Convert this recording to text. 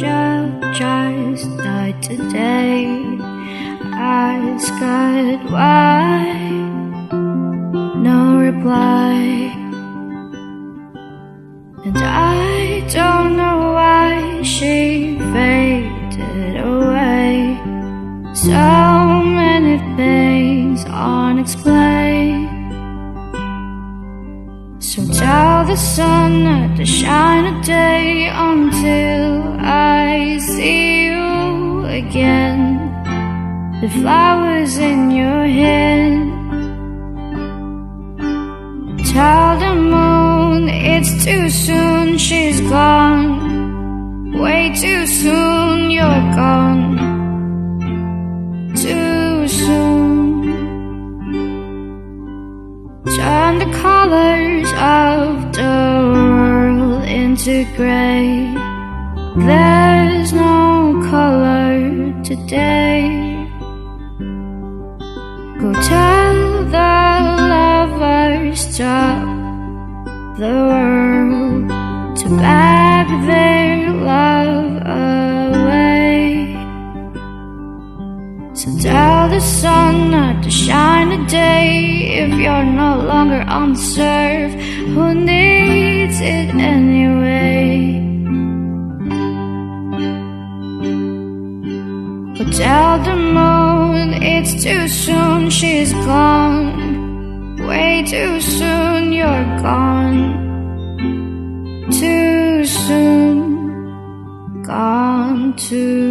just died today. Ask God why, no reply. And I don't know why she faded away. So many things unexplained. So tell the sun not to shine a day until I see you again. The flowers in your hand. Tell the moon it's too soon, she's gone. Way too soon, you're gone. Too soon. Turn the colors of the world into gray. There's no color today. Go tell the lovers, stop the world to pack their love away. So tell the sun not to shine a day if you're no longer on the surf. Who needs it anyway? But tell the moon it's too soon, she's gone. Way too soon, you're gone. Too soon, gone too